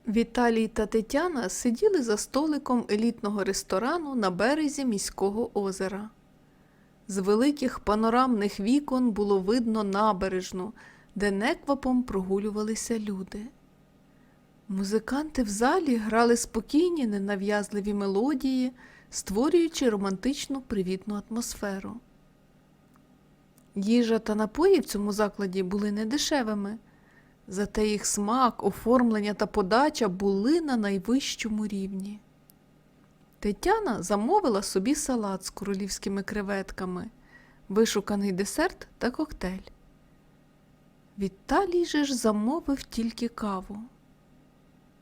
Віталій та Тетяна сиділи за столиком елітного ресторану на березі міського озера. З великих панорамних вікон було видно набережну, де неквапом прогулювалися люди. Музиканти в залі грали спокійні, ненав'язливі мелодії, створюючи романтичну привітну атмосферу. Їжа та напої в цьому закладі були недешевими, зате їх смак, оформлення та подача були на найвищому рівні. Тетяна замовила собі салат з королівськими креветками, вишуканий десерт та коктейль. Віталій же ж замовив тільки каву.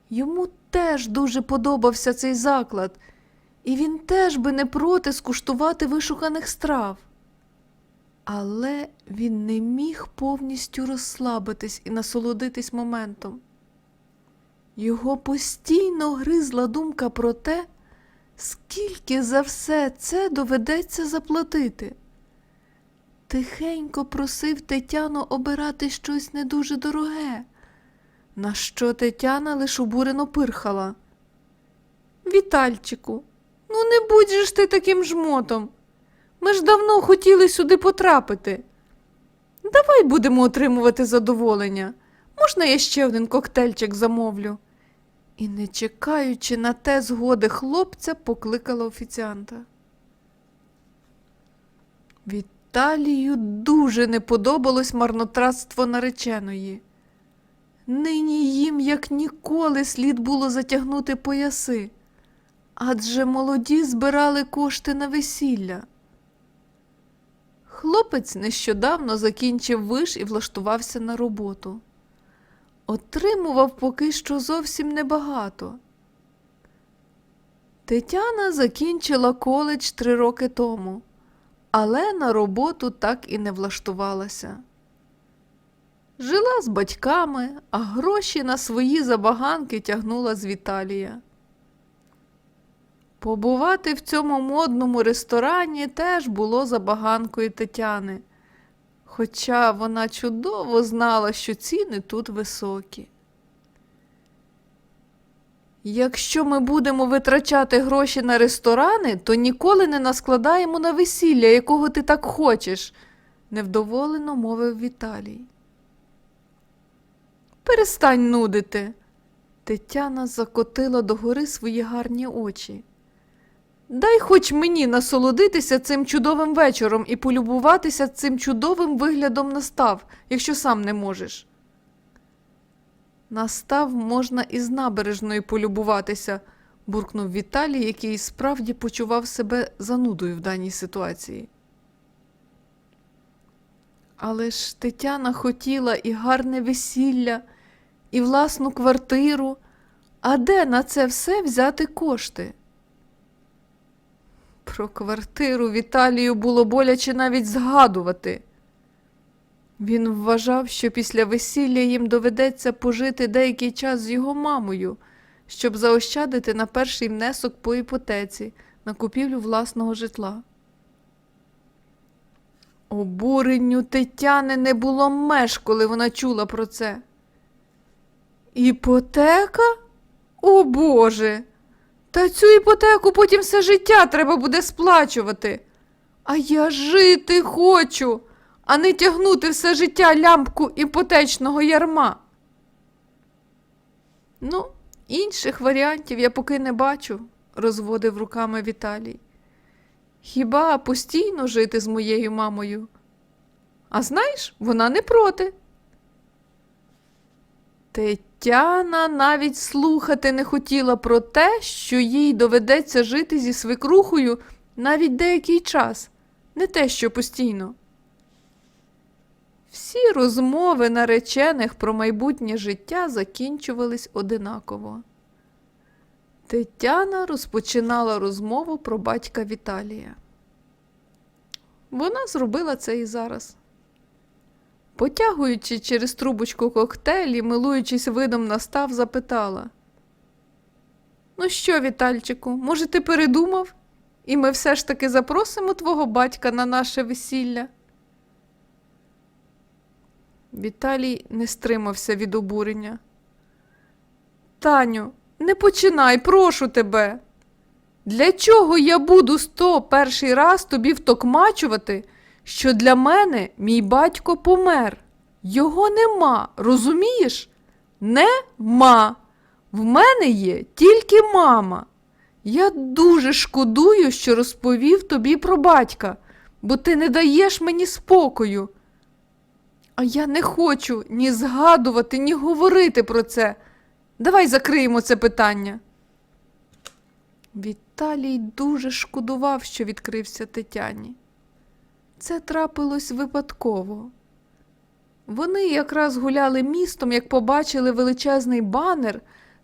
Йому теж дуже подобався цей заклад, і він теж би не проти скуштувати вишуканих страв. Але він не міг повністю розслабитись і насолодитись моментом. Його постійно гризла думка про те, скільки за все це доведеться заплатити. Тихенько просив Тетяну обирати щось не дуже дороге, на що Тетяна лиш обурено пирхала. «Вітальчику, ну не будь же ж ти таким жмотом! Ми ж давно хотіли сюди потрапити. Давай будемо отримувати задоволення. Можна я ще один коктейльчик замовлю?» І, не чекаючи на те згоди хлопця, покликала офіціанта. Віталію дуже не подобалось марнотратство нареченої. Нині їм, як ніколи, слід було затягнути пояси, адже молоді збирали кошти на весілля. Хлопець нещодавно закінчив виш і влаштувався на роботу. Отримував поки що зовсім небагато. Тетяна закінчила коледж 3 роки тому, але на роботу так і не влаштувалася. Жила з батьками, а гроші на свої забаганки тягнула з Віталія. Побувати в цьому модному ресторані теж було забаганкою Тетяни, хоча вона чудово знала, що ціни тут високі. «Якщо ми будемо витрачати гроші на ресторани, то ніколи не наскладаємо на весілля, якого ти так хочеш», – невдоволено мовив Віталій. «Перестань нудити», – Тетяна закотила догори свої гарні очі. «Дай хоч мені насолодитися цим чудовим вечором і полюбуватися цим чудовим виглядом на став, якщо сам не можеш». «На став можна і з набережної полюбуватися», – буркнув Віталій, який справді почував себе занудою в даній ситуації. Але ж Тетяна хотіла і гарне весілля, і власну квартиру, а де на це все взяти кошти? Про квартиру Віталію було боляче навіть згадувати. Він вважав, що після весілля їм доведеться пожити деякий час з його мамою, щоб заощадити на перший внесок по іпотеці на купівлю власного житла. Обуренню Тетяни не було меж, коли вона чула про це. «Іпотека? О Боже! Та цю іпотеку потім все життя треба буде сплачувати. А я жити хочу, а не тягнути все життя лямпку іпотечного ярма». «Ну, інших варіантів я поки не бачу», – розводив руками Віталій. «Хіба постійно жити з моєю мамою? А знаєш, вона не проти». Тетяна навіть слухати не хотіла про те, що їй доведеться жити зі свекрухою навіть деякий час, не те, що постійно. Всі розмови наречених про майбутнє життя закінчувались одинаково. Тетяна розпочинала розмову про батька Віталія. Вона зробила це і зараз. Потягуючи через трубочку коктейль і милуючись видом на став, запитала: «Ну що, Вітальчику, може, ти передумав? І ми все ж таки запросимо твого батька на наше весілля?» Віталій не стримався від обурення. Таню, не починай, прошу тебе. Для чого я буду 101 раз тобі втокмачувати, що для мене мій батько помер? Його нема, розумієш? Нема. В мене є тільки мама. Я дуже шкодую, що розповів тобі про батька, бо ти не даєш мені спокою. А я не хочу ні згадувати, ні говорити про це. Давай закриємо це питання. Віталій дуже шкодував, що відкрився Тетяні. Це трапилось випадково. Вони якраз гуляли містом, як побачили величезний банер,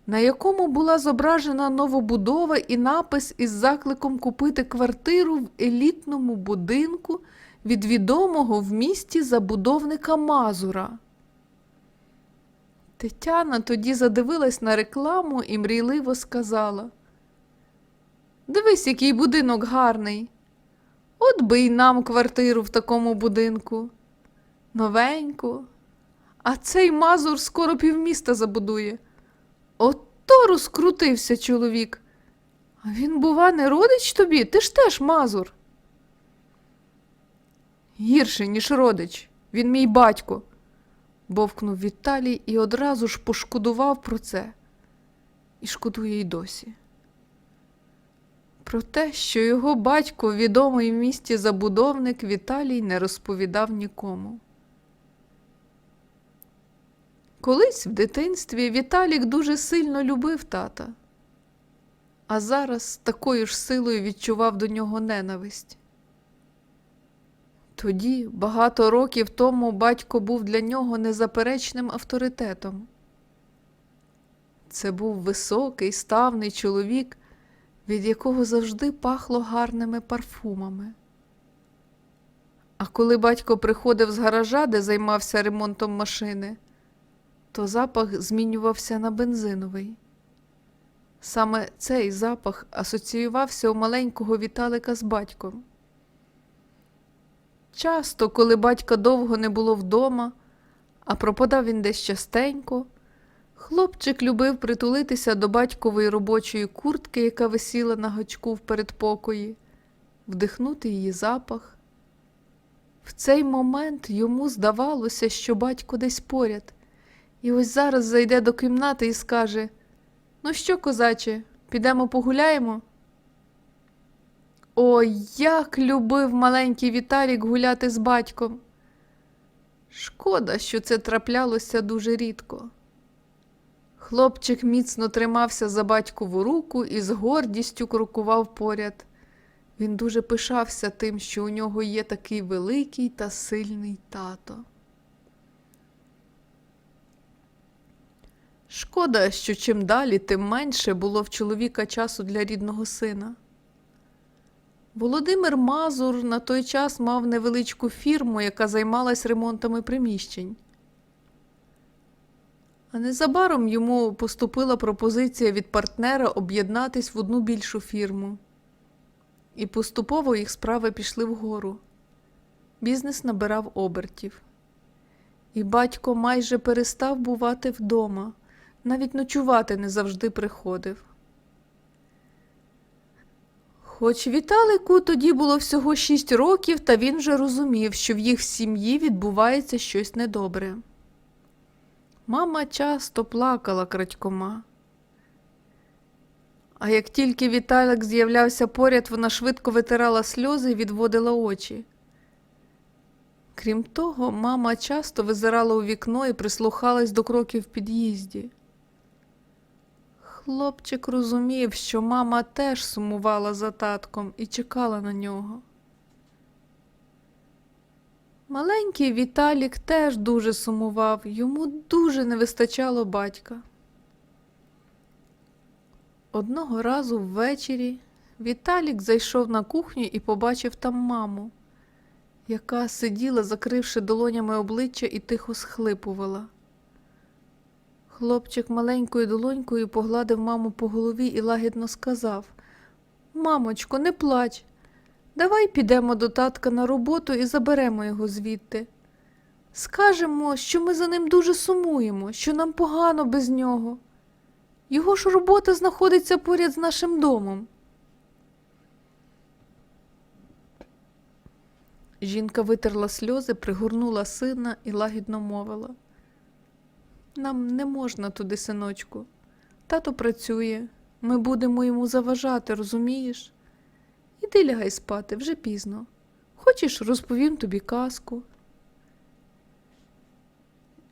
на якому була зображена новобудова і напис із закликом купити квартиру в елітному будинку від відомого в місті забудовника Мазура. Тетяна тоді задивилась на рекламу і мрійливо сказала: «Дивись, який будинок гарний. От би й нам квартиру в такому будинку. Новеньку. А цей Мазур скоро півміста забудує. Ото розкрутився чоловік. А він, бува, не родич тобі? Ти ж теж Мазур». «Гірше, ніж родич. Він мій батько», – бовкнув Віталій і одразу ж пошкодував про це. І шкодує й досі. Про те, що його батько, відомий в місті забудовник, Віталій не розповідав нікому. Колись в дитинстві Віталік дуже сильно любив тата, а зараз з такою ж силою відчував до нього ненависть. Тоді, багато років тому, батько був для нього незаперечним авторитетом. Це був високий, ставний чоловік, від якого завжди пахло гарними парфумами. А коли батько приходив з гаража, де займався ремонтом машини, то запах змінювався на бензиновий. Саме цей запах асоціювався у маленького Віталика з батьком. Часто, коли батька довго не було вдома, а пропадав він десь частенько, хлопчик любив притулитися до батькової робочої куртки, яка висіла на гачку в передпокої, вдихнути її запах. В цей момент йому здавалося, що батько десь поряд, і ось зараз зайде до кімнати і скаже: «Ну що, козаче, підемо погуляємо?» Ой, як любив маленький Віталік гуляти з батьком! Шкода, що це траплялося дуже рідко. Хлопчик міцно тримався за батькову руку і з гордістю крокував поряд. Він дуже пишався тим, що у нього є такий великий та сильний тато. Шкода, що чим далі, тим менше було в чоловіка часу для рідного сина. Володимир Мазур на той час мав невеличку фірму, яка займалась ремонтами приміщень. А незабаром йому поступила пропозиція від партнера об'єднатись в одну більшу фірму. І поступово їх справи пішли вгору. Бізнес набирав обертів. І батько майже перестав бувати вдома, навіть ночувати не завжди приходив. Хоч Віталику тоді було всього 6 років, та він вже розумів, що в їх сім'ї відбувається щось недобре. Мама часто плакала крадькома. А як тільки Віталик з'являвся поряд, вона швидко витирала сльози і відводила очі. Крім того, мама часто визирала у вікно і прислухалась до кроків в під'їзді. Хлопчик розумів, що мама теж сумувала за татком і чекала на нього. Маленький Віталік теж дуже сумував, йому дуже не вистачало батька. Одного разу ввечері Віталік зайшов на кухню і побачив там маму, яка сиділа, закривши долонями обличчя, і тихо схлипувала. Хлопчик маленькою долонькою погладив маму по голові і лагідно сказав: «Мамочко, не плач. Давай підемо до татка на роботу і заберемо його звідти. Скажемо, що ми за ним дуже сумуємо, що нам погано без нього. Його ж робота знаходиться поряд з нашим домом. Жінка витерла сльози, пригорнула сина і лагідно мовила: «Нам не можна туди, синочку. Тато працює, ми будемо йому заважати, розумієш? Іди лягай спати, вже пізно. Хочеш, розповім тобі казку?»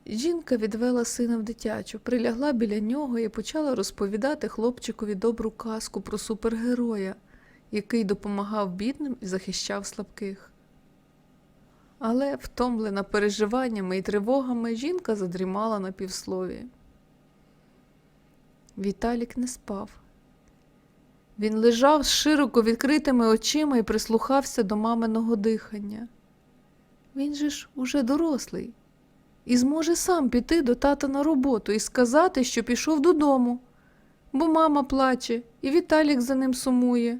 Жінка відвела сина в дитячу, прилягла біля нього і почала розповідати хлопчикові добру казку про супергероя, який допомагав бідним і захищав слабких. Але, втомлена переживаннями і тривогами, жінка задрімала на півслові. Віталік не спав. Він лежав з широко відкритими очима і прислухався до маминого дихання. Він же ж уже дорослий і зможе сам піти до тата на роботу і сказати, що пішов додому, бо мама плаче і Віталік за ним сумує.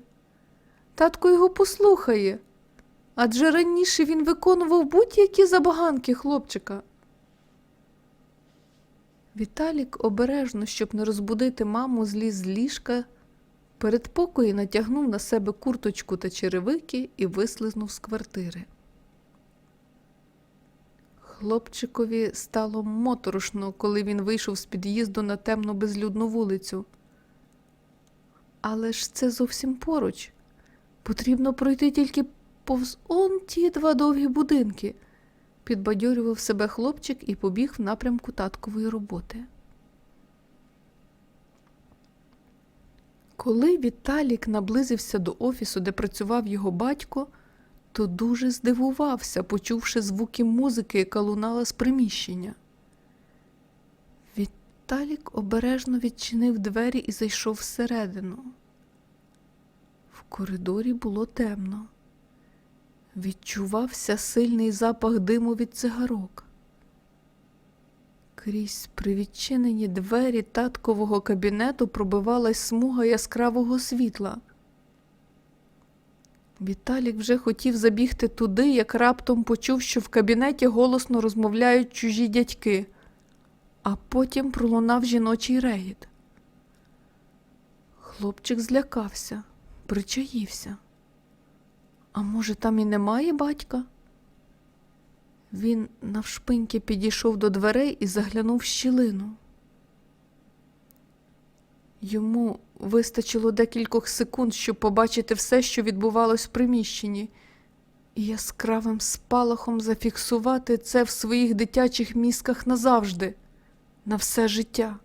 Татко його послухає, адже раніше він виконував будь-які забаганки хлопчика. Віталік обережно, щоб не розбудити маму, зліз з ліжка, передпокої натягнув на себе курточку та черевики і вислизнув з квартири. Хлопчикові стало моторошно, коли він вийшов з під'їзду на темну безлюдну вулицю. Але ж це зовсім поруч. Потрібно пройти тільки повз он ті 2 довгі будинки, підбадьорював себе хлопчик і побіг в напрямку таткової роботи. Коли Віталік наблизився до офісу, де працював його батько, то дуже здивувався, почувши звуки музики, яка лунала з приміщення. Віталік обережно відчинив двері і зайшов всередину. В коридорі було темно. Відчувався сильний запах диму від цигарок. Крізь привідчинені двері таткового кабінету пробивалась смуга яскравого світла. Віталік вже хотів забігти туди, як раптом почув, що в кабінеті голосно розмовляють чужі дядьки, а потім пролунав жіночий регіт. Хлопчик злякався, причаївся. А може, там і немає батька? Він навшпиньки підійшов до дверей і заглянув в щілину. Йому вистачило декількох секунд, щоб побачити все, що відбувалось в приміщенні, і яскравим спалахом зафіксувати це в своїх дитячих мізках назавжди, на все життя.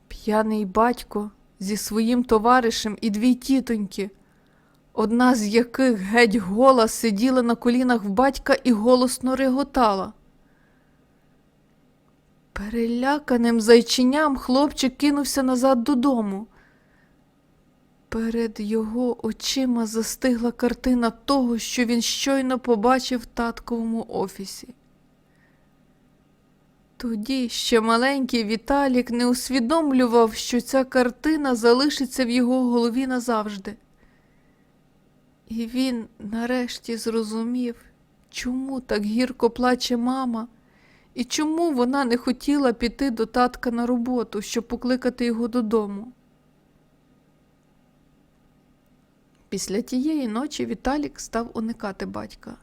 П'яний батько зі своїм товаришем і 2 тітоньки, одна з яких геть гола сиділа на колінах в батька і голосно реготала. Переляканим зайченям хлопчик кинувся назад додому. Перед його очима застигла картина того, що він щойно побачив в татковому офісі. Тоді ще маленький Віталік не усвідомлював, що ця картина залишиться в його голові назавжди. І він нарешті зрозумів, чому так гірко плаче мама, і чому вона не хотіла піти до татка на роботу, щоб покликати його додому. Після тієї ночі Віталік став уникати батька.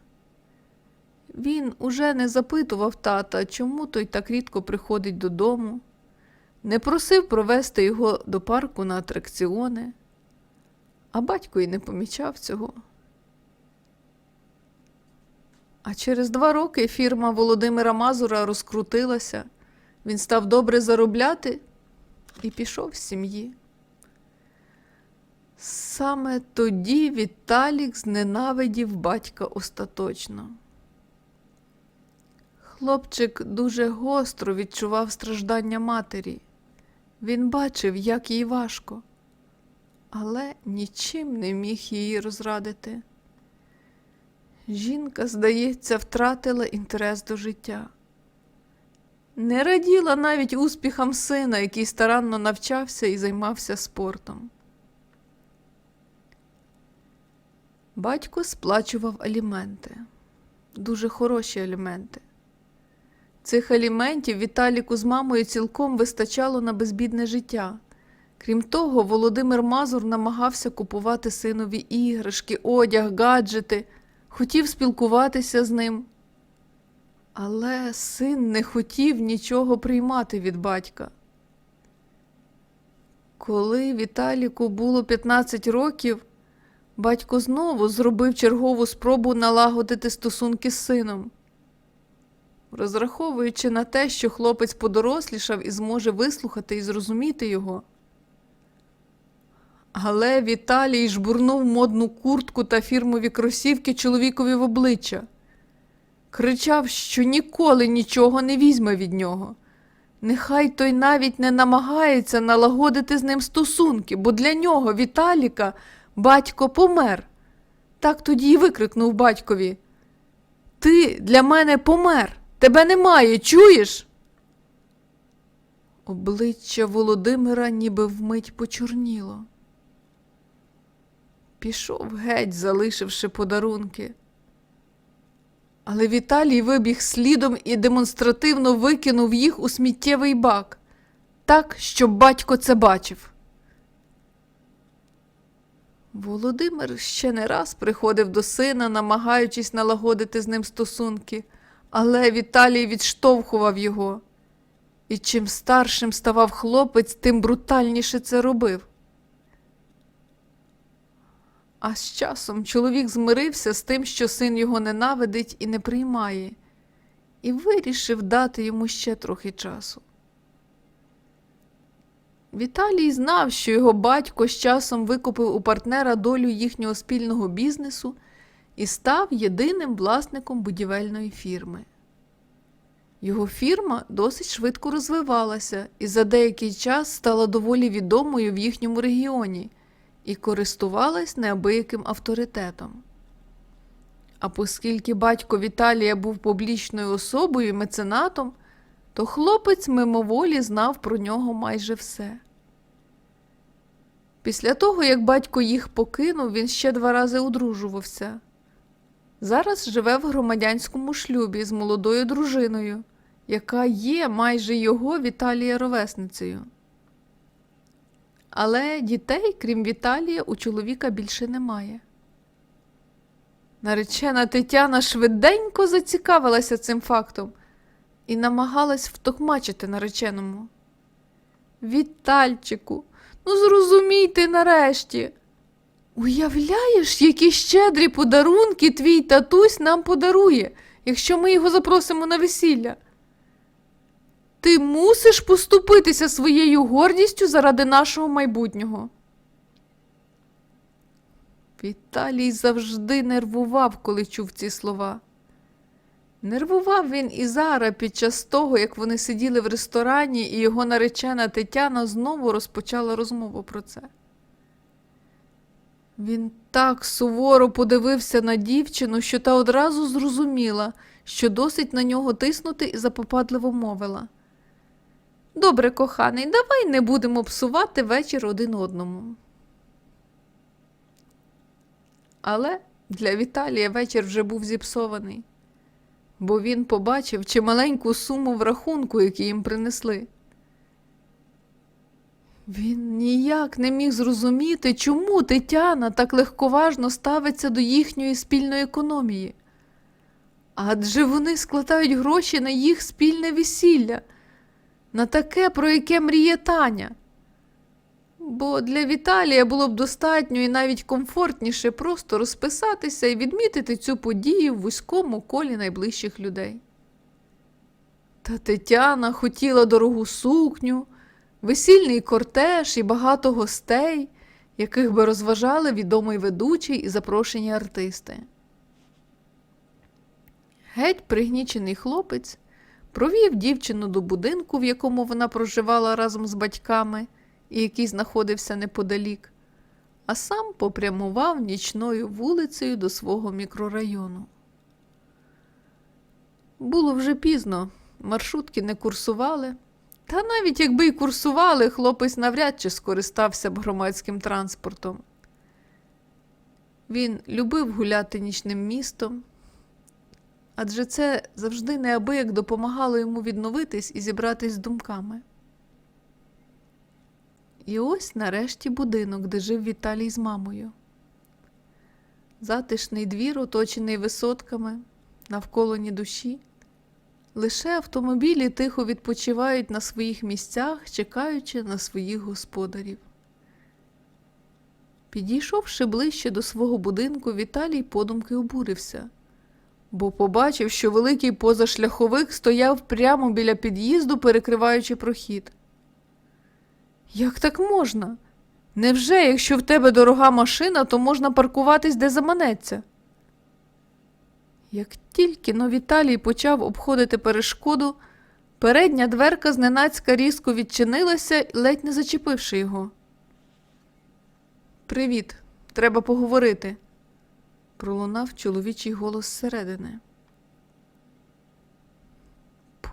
Він уже не запитував тата, чому той так рідко приходить додому, не просив провести його до парку на атракціони, а батько й не помічав цього. А через 2 роки фірма Володимира Мазура розкрутилася, він став добре заробляти і пішов з сім'ї. Саме тоді Віталік зненавидів батька остаточно. Хлопчик дуже гостро відчував страждання матері. Він бачив, як їй важко, але нічим не міг її розрадити. Жінка, здається, втратила інтерес до життя. Не раділа навіть успіхам сина, який старанно навчався і займався спортом. Батько сплачував аліменти. Дуже хороші аліменти. Цих аліментів Віталіку з мамою цілком вистачало на безбідне життя. Крім того, Володимир Мазур намагався купувати синові іграшки, одяг, гаджети, хотів спілкуватися з ним. Але син не хотів нічого приймати від батька. Коли Віталіку було 15 років, батько знову зробив чергову спробу налагодити стосунки з сином. Розраховуючи на те, що хлопець подорослішав і зможе вислухати і зрозуміти його. Але Віталій жбурнув модну куртку та фірмові кросівки чоловікові в обличчя. Кричав, що ніколи нічого не візьме від нього. Нехай той навіть не намагається налагодити з ним стосунки, бо для нього, Віталіка, батько помер. Так тоді й викрикнув батькові: «Ти для мене помер! Тебе немає, чуєш?» Обличчя Володимира ніби вмить почорніло. Пішов геть, залишивши подарунки. Але Віталій вибіг слідом і демонстративно викинув їх у сміттєвий бак, так, щоб батько це бачив. Володимир ще не раз приходив до сина, намагаючись налагодити з ним стосунки, але Віталій відштовхував його. І чим старшим ставав хлопець, тим брутальніше це робив. А з часом чоловік змирився з тим, що син його ненавидить і не приймає, і вирішив дати йому ще трохи часу. Віталій знав, що його батько з часом викупив у партнера долю їхнього спільного бізнесу і став єдиним власником будівельної фірми. Його фірма досить швидко розвивалася і за деякий час стала доволі відомою в їхньому регіоні і користувалась неабияким авторитетом. А оскільки батько Віталія був публічною особою і меценатом, то хлопець мимоволі знав про нього майже все. Після того, як батько їх покинув, він ще 2 рази одружувався. Зараз живе в громадянському шлюбі з молодою дружиною, яка є майже його, Віталія, ровесницею. Але дітей, крім Віталія, у чоловіка більше немає. Наречена Тетяна швиденько зацікавилася цим фактом і намагалась втокмачити нареченому. «Вітальчику, ну зрозумійте нарешті! Уявляєш, які щедрі подарунки твій татусь нам подарує, якщо ми його запросимо на весілля? Ти мусиш поступитися своєю гордістю заради нашого майбутнього». Віталій завжди нервував, коли чув ці слова. Нервував він і зараз під час того, як вони сиділи в ресторані, і його наречена Тетяна знову розпочала розмову про це. Він так суворо подивився на дівчину, що та одразу зрозуміла, що досить на нього тиснути, і запопадливо мовила: «Добре, коханий, давай не будемо псувати вечір один одному». Але для Віталія вечір вже був зіпсований, бо він побачив чималеньку суму в рахунку, який їм принесли. Він ніяк не міг зрозуміти, чому Тетяна так легковажно ставиться до їхньої спільної економії. Адже вони складають гроші на їх спільне весілля, на таке, про яке мріє Таня. Бо для Віталія було б достатньо і навіть комфортніше просто розписатися і відмітити цю подію в вузькому колі найближчих людей. Та Тетяна хотіла дорогу сукню, весільний кортеж і багато гостей, яких би розважали відомий ведучий і запрошені артисти. Геть пригнічений хлопець провів дівчину до будинку, в якому вона проживала разом з батьками і який знаходився неподалік, а сам попрямував нічною вулицею до свого мікрорайону. Було вже пізно, маршрутки не курсували, та навіть якби й курсували, хлопець навряд чи скористався б громадським транспортом. Він любив гуляти нічним містом, адже це завжди неабияк допомагало йому відновитись і зібратись з думками. І ось нарешті будинок, де жив Віталій з мамою. Затишний двір, оточений висотками, навколо ні душі. Лише автомобілі тихо відпочивають на своїх місцях, чекаючи на своїх господарів. Підійшовши ближче до свого будинку, Віталій подумки обурився, бо побачив, що великий позашляховик стояв прямо біля під'їзду, перекриваючи прохід. Як так можна? Невже, якщо в тебе дорога машина, то можна паркуватись, де заманеться? Як тільки Віталій почав обходити перешкоду, передня дверка зненацька різко відчинилася, ледь не зачепивши його. «Привіт, треба поговорити», – пролунав чоловічий голос зсередини.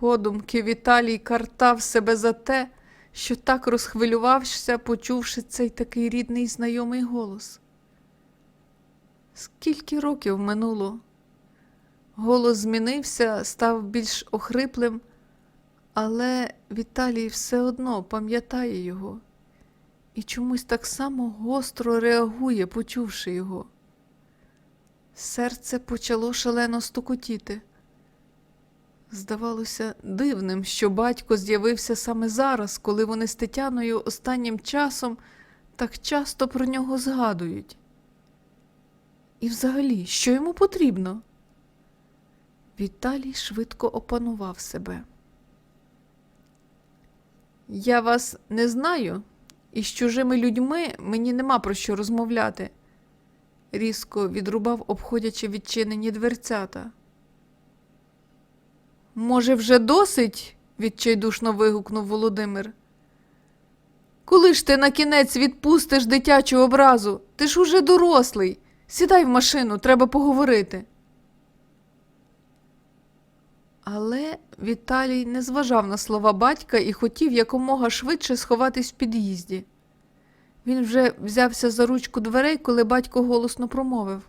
Подумки Віталій картав себе за те, що так розхвилювався, почувши цей такий рідний знайомий голос. Скільки років минуло? Голос змінився, став більш охриплим, але Віталій все одно пам'ятає його і чомусь так само гостро реагує, почувши його. Серце почало шалено стукотіти. Здавалося дивним, що батько з'явився саме зараз, коли вони з Тетяною останнім часом так часто про нього згадують. І взагалі, що йому потрібно? Віталій швидко опанував себе. «Я вас не знаю, і з чужими людьми мені нема про що розмовляти», – різко відрубав, обходячи відчинені дверцята. «Може, вже досить?» – відчайдушно вигукнув Володимир. «Коли ж ти на кінець відпустиш дитячу образу? Ти ж уже дорослий. Сідай в машину, треба поговорити». Але Віталій не зважав на слова батька і хотів якомога швидше сховатись в під'їзді. Він вже взявся за ручку дверей, коли батько голосно промовив.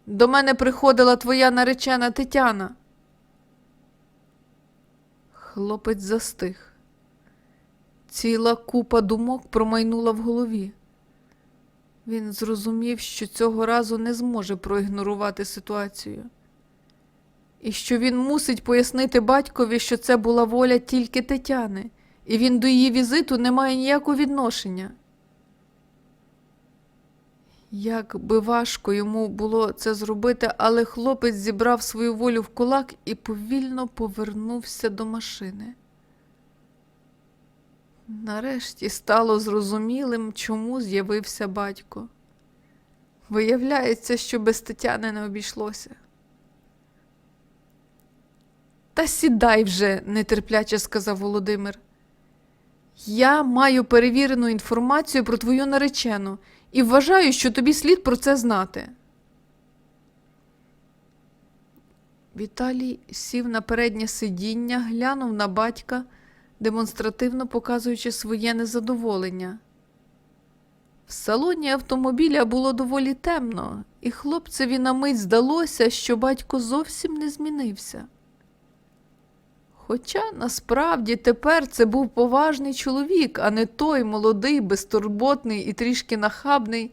«До мене приходила твоя наречена Тетяна». Хлопець застиг. Ціла купа думок промайнула в голові. Він зрозумів, що цього разу не зможе проігнорувати ситуацію. І що він мусить пояснити батькові, що це була воля тільки Тетяни, і він до її візиту не має ніякого відношення. Як би важко йому було це зробити, але хлопець зібрав свою волю в кулак і повільно повернувся до машини. Нарешті стало зрозумілим, чому з'явився батько. Виявляється, що без Тетяни не обійшлося. «Та сідай вже», – нетерпляче сказав Володимир. «Я маю перевірену інформацію про твою наречену і вважаю, що тобі слід про це знати». Віталій сів на переднє сидіння, глянув на батька, демонстративно показуючи своє незадоволення. В салоні автомобіля було доволі темно, і хлопцеві на мить здалося, що батько зовсім не змінився. Хоча, насправді, тепер це був поважний чоловік, а не той молодий, безтурботний і трішки нахабний,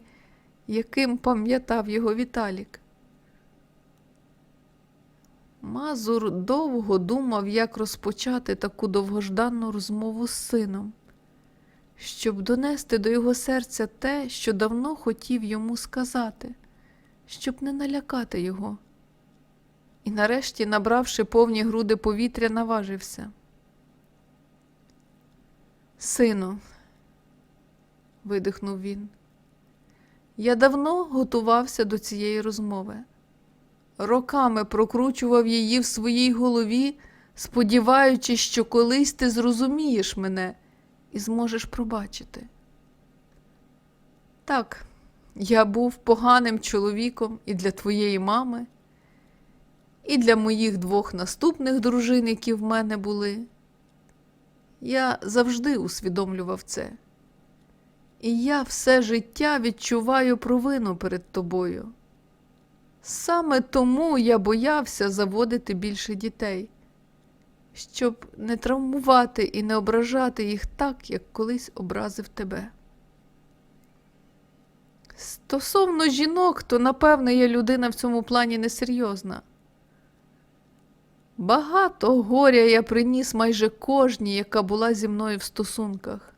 яким пам'ятав його Віталік. Мазур довго думав, як розпочати таку довгожданну розмову з сином, щоб донести до його серця те, що давно хотів йому сказати, щоб не налякати його. І нарешті, набравши повні груди повітря, наважився. «Сину», – видихнув він, – «я давно готувався до цієї розмови. Роками прокручував її в своїй голові, сподіваючись, що колись ти зрозумієш мене і зможеш пробачити. Так, я був поганим чоловіком і для твоєї мами, і для моїх 2 наступних дружин, які в мене були. Я завжди усвідомлював це. І я все життя відчуваю провину перед тобою. Саме тому я боявся заводити більше дітей, щоб не травмувати і не ображати їх так, як колись образив тебе. Стосовно жінок, то, напевне, я людина в цьому плані несерйозна. Багато горя я приніс майже кожній, яка була зі мною в стосунках.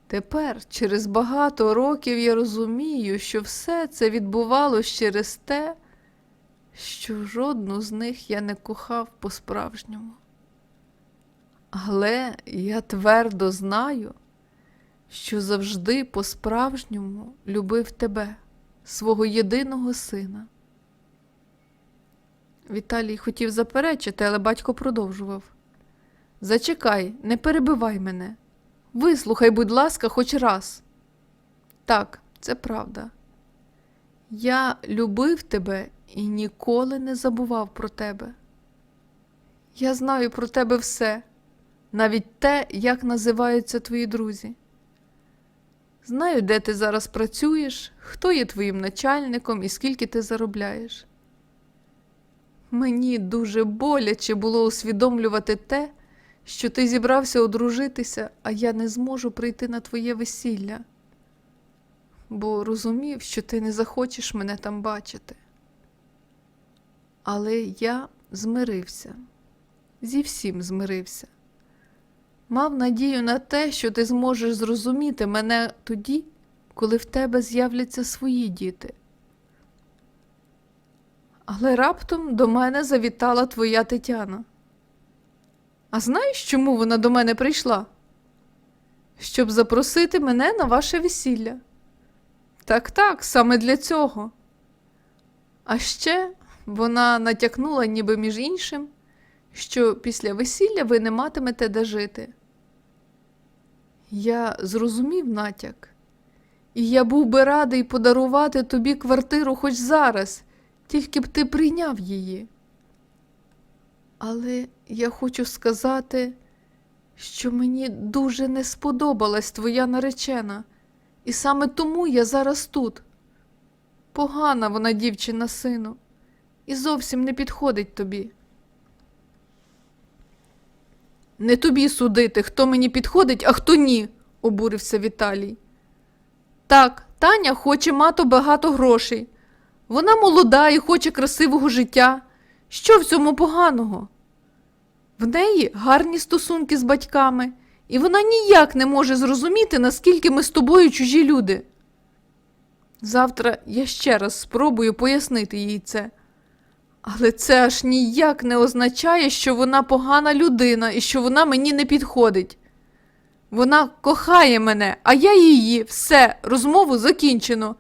Тепер, через багато років, я розумію, що все це відбувалось через те, що жодну з них я не кохав по-справжньому. Але я твердо знаю, що завжди по-справжньому любив тебе, свого єдиного сина. Віталій хотів заперечити, але батько продовжував. Зачекай, не перебивай мене. Вислухай, будь ласка, хоч раз. Так, це правда. Я любив тебе і ніколи не забував про тебе. Я знаю про тебе все, навіть те, як називаються твої друзі. Знаю, де ти зараз працюєш, хто є твоїм начальником і скільки ти заробляєш. Мені дуже боляче було усвідомлювати те, що ти зібрався одружитися, а я не зможу прийти на твоє весілля, бо розумів, що ти не захочеш мене там бачити. Але я змирився, зі всім змирився. Мав надію на те, що ти зможеш зрозуміти мене тоді, коли в тебе з'являться свої діти. Але раптом до мене завітала твоя Тетяна. А знаєш, чому вона до мене прийшла? Щоб запросити мене на ваше весілля. Так, саме для цього. А ще вона натякнула, ніби між іншим, що після весілля ви не матимете де жити. Я зрозумів натяк, і я був би радий подарувати тобі квартиру хоч зараз, тільки б ти прийняв її. Але я хочу сказати, що мені дуже не сподобалась твоя наречена, і саме тому я зараз тут. Погана вона дівчина, сину, і зовсім не підходить тобі. Не тобі судити, хто мені підходить, а хто ні, обурився Віталій. Так, Таня хоче мати багато грошей. Вона молода і хоче красивого життя. Що в цьому поганого? В неї гарні стосунки з батьками, і вона ніяк не може зрозуміти, наскільки ми з тобою чужі люди. Завтра я ще раз спробую пояснити їй це. Але це аж ніяк не означає, що вона погана людина і що вона мені не підходить. Вона кохає мене, а я її. Все, розмову закінчено.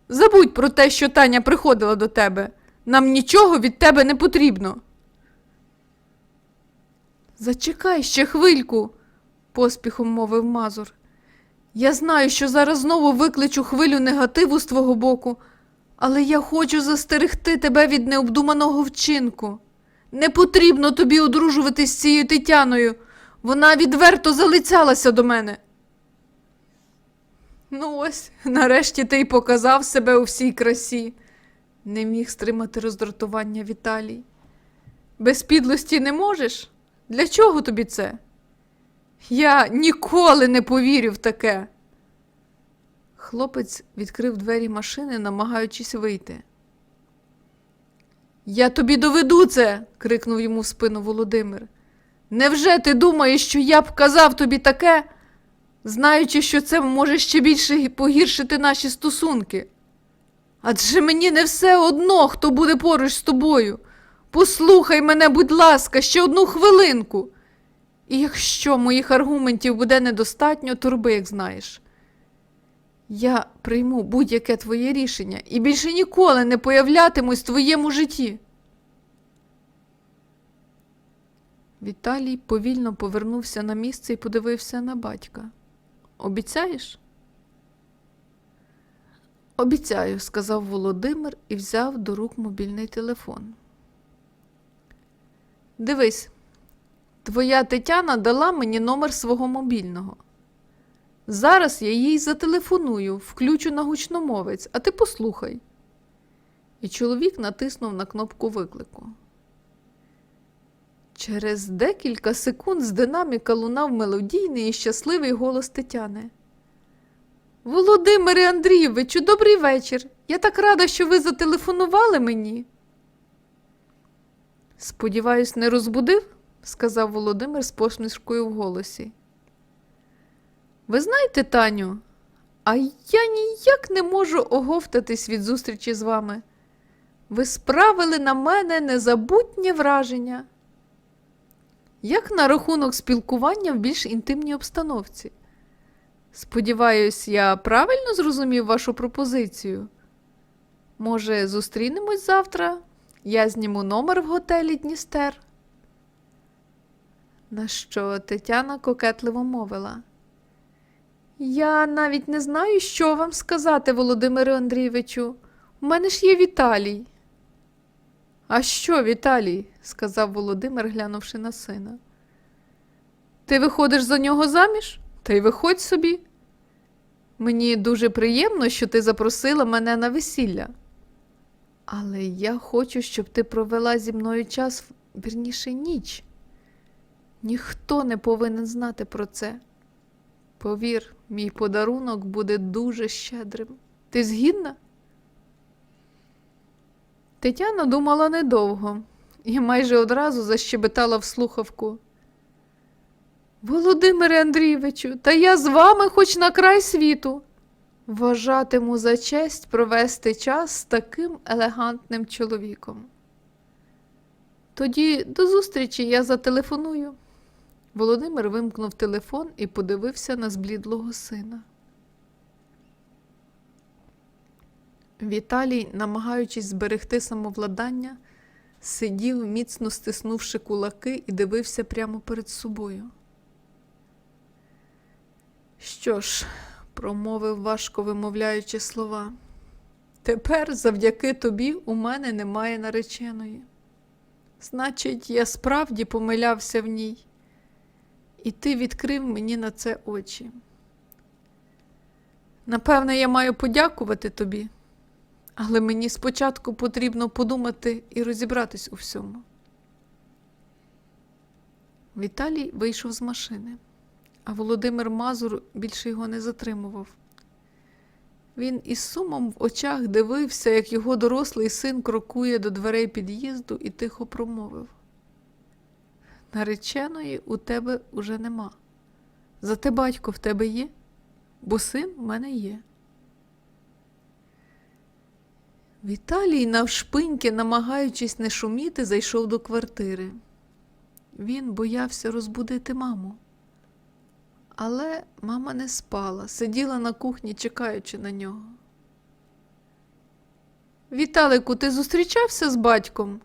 Забудь про те, що Таня приходила до тебе. Нам нічого від тебе не потрібно. Зачекай ще хвильку, поспіхом мовив Мазур. Я знаю, що зараз знову викличу хвилю негативу з твого боку, але я хочу застерегти тебе від необдуманого вчинку. Не потрібно тобі одружуватись з цією Тетяною. Вона відверто залицялася до мене. Ну ось, нарешті ти й показав себе у всій красі. Не міг стримати роздратування Віталій. Без підлості не можеш? Для чого тобі це? Я ніколи не повірю в таке. Хлопець відкрив двері машини, намагаючись вийти. Я тобі доведу це, крикнув йому в спину Володимир. Невже ти думаєш, що я б казав тобі таке, знаючи, що це може ще більше погіршити наші стосунки? Адже мені не все одно, хто буде поруч з тобою. Послухай мене, будь ласка, ще одну хвилинку. І якщо моїх аргументів буде недостатньо, то роби, як знаєш. Я прийму будь-яке твоє рішення і більше ніколи не появлятимусь в твоєму житті. Віталій повільно повернувся на місце і подивився на батька. Обіцяєш? Обіцяю, сказав Володимир і взяв до рук мобільний телефон. Дивись, твоя Тетяна дала мені номер свого мобільного. Зараз я їй зателефоную, включу на гучномовець, а ти послухай. і чоловік натиснув на кнопку виклику. Через декілька секунд з динаміка лунав мелодійний і щасливий голос Тетяни. «Володимире Андрійовичу, добрий вечір! Я так рада, що ви зателефонували мені!» «Сподіваюсь, не розбудив?» – сказав Володимир з посмішкою в голосі. «Ви знаєте, Таню, а я ніяк не можу оговтатись від зустрічі з вами. Ви справили на мене незабутнє враження. Як на рахунок спілкування в більш інтимній обстановці? Сподіваюсь, я правильно зрозумів вашу пропозицію? Може, зустрінемось завтра? Я зніму номер в готелі «Дністер». На що Тетяна кокетливо мовила. Я навіть не знаю, що вам сказати, Володимире Андрійовичу. У мене ж є Віталій. А що, Віталій? Сказав Володимир, глянувши на сина. Ти виходиш за нього заміж? Та й виходь собі. Мені дуже приємно, що ти запросила мене на весілля. Але я хочу, щоб ти провела зі мною час, вірніше, ніч. Ніхто не повинен знати про це. Повір, мій подарунок буде дуже щедрим. Ти згідна? Тетяна думала недовго і майже одразу защебетала в слухавку. Володимире Андрійовичу, та я з вами хоч на край світу. Вважатиму за честь провести час з таким елегантним чоловіком. Тоді до зустрічі, я зателефоную. Володимир вимкнув телефон і подивився на зблідлого сина. Віталій, намагаючись зберегти самовладання, сидів, міцно стиснувши кулаки, і дивився прямо перед собою. «Що ж», – промовив, важко вимовляючи слова, – «тепер завдяки тобі у мене немає нареченої. Значить, я справді помилявся в ній, і ти відкрив мені на це очі. Напевне, я маю подякувати тобі, але мені спочатку потрібно подумати і розібратись у всьому». Віталій вийшов з машини, а Володимир Мазур більше його не затримував. Він із сумом в очах дивився, як його дорослий син крокує до дверей під'їзду, і тихо промовив. «Нареченої у тебе уже нема. Зате батько в тебе є, бо син в мене є». Віталій навшпиньки, намагаючись не шуміти, зайшов до квартири. Він боявся розбудити маму. Але мама не спала, сиділа на кухні, чекаючи на нього. «Віталику, ти зустрічався з батьком?»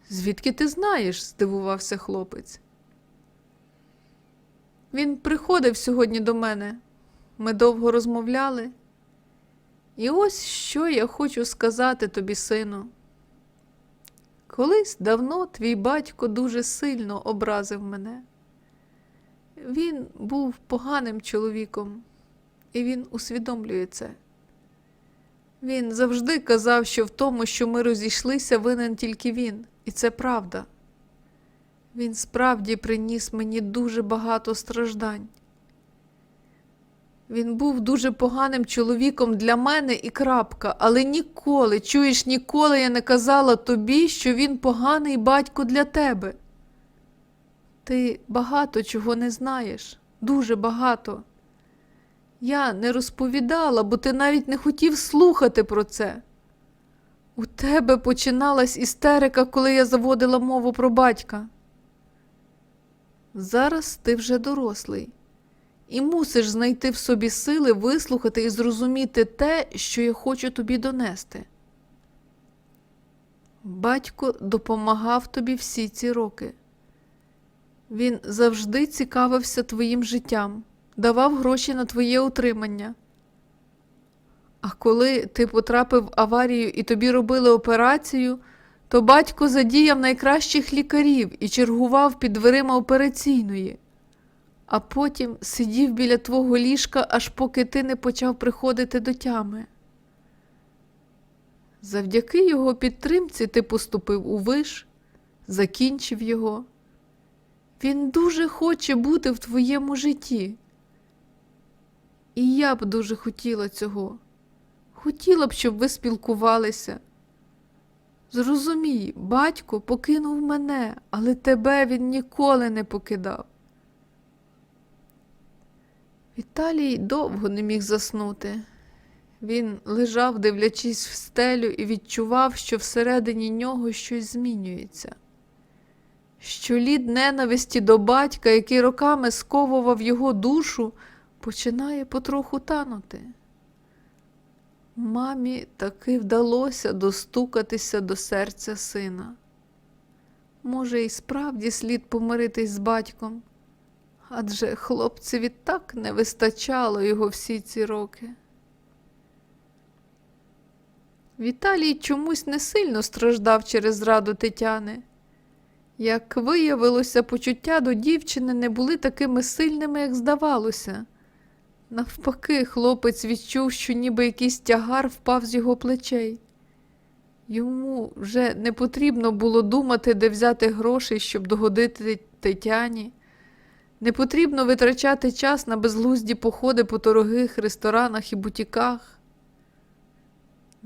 «Звідки ти знаєш?» – здивувався хлопець. «Він приходив сьогодні до мене. Ми довго розмовляли. І ось що я хочу сказати тобі, сину. Колись давно твій батько дуже сильно образив мене. Він був поганим чоловіком, і він усвідомлює це. Він завжди казав, що в тому, що ми розійшлися, винен тільки він, і це правда. Він справді приніс мені дуже багато страждань. Він був дуже поганим чоловіком для мене і крапка, але ніколи, чуєш, ніколи я не казала тобі, що він поганий батько для тебе. Ти багато чого не знаєш, дуже багато. Я не розповідала, бо ти навіть не хотів слухати про це. У тебе починалась істерика, коли я заводила мову про батька. Зараз ти вже дорослий. І мусиш знайти в собі сили вислухати і зрозуміти те, що я хочу тобі донести. Батько допомагав тобі всі ці роки. Він завжди цікавився твоїм життям, давав гроші на твоє утримання. А коли ти потрапив в аварію і тобі робили операцію, то батько задіяв найкращих лікарів і чергував під дверима операційної. А потім сидів біля твого ліжка, аж поки ти не почав приходити до тями. Завдяки його підтримці ти поступив у виш, закінчив його. Він дуже хоче бути в твоєму житті. І я б дуже хотіла цього. Хотіла б, щоб ви спілкувалися. Зрозумій, батько покинув мене, але тебе він ніколи не покидав. Віталій довго не міг заснути. Він лежав, дивлячись в стелю, і відчував, що всередині нього щось змінюється. Що лід ненависті до батька, який роками сковував його душу, починає потроху танути. Мамі таки вдалося достукатися до серця сина. Може, і справді слід помиритись з батьком, адже хлопцеві так не вистачало його всі ці роки. Віталій чомусь не сильно страждав через зраду Тетяни. Як виявилося, почуття до дівчини не були такими сильними, як здавалося. Навпаки, хлопець відчув, що ніби якийсь тягар впав з його плечей. Йому вже не потрібно було думати, де взяти грошей, щоб догодити Тетяні. Не потрібно витрачати час на безглузді походи по дорогих ресторанах і бутіках.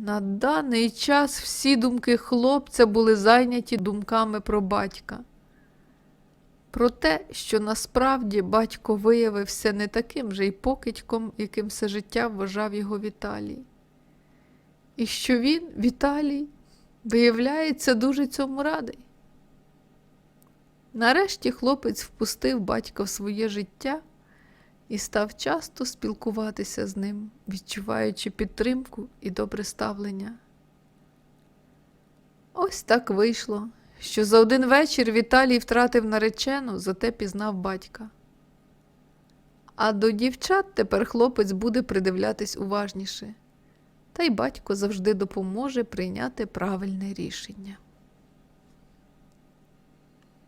На даний час всі думки хлопця були зайняті думками про батька. Про те, що насправді батько виявився не таким же й покидьком, яким все життя вважав його Віталій. І що він, Віталій, виявляється, дуже цьому радий. Нарешті хлопець впустив батька в своє життя і став часто спілкуватися з ним, відчуваючи підтримку і добре ставлення. Ось так вийшло, що за один вечір Віталій втратив наречену, зате пізнав батька. А до дівчат тепер хлопець буде придивлятись уважніше, та й батько завжди допоможе прийняти правильне рішення.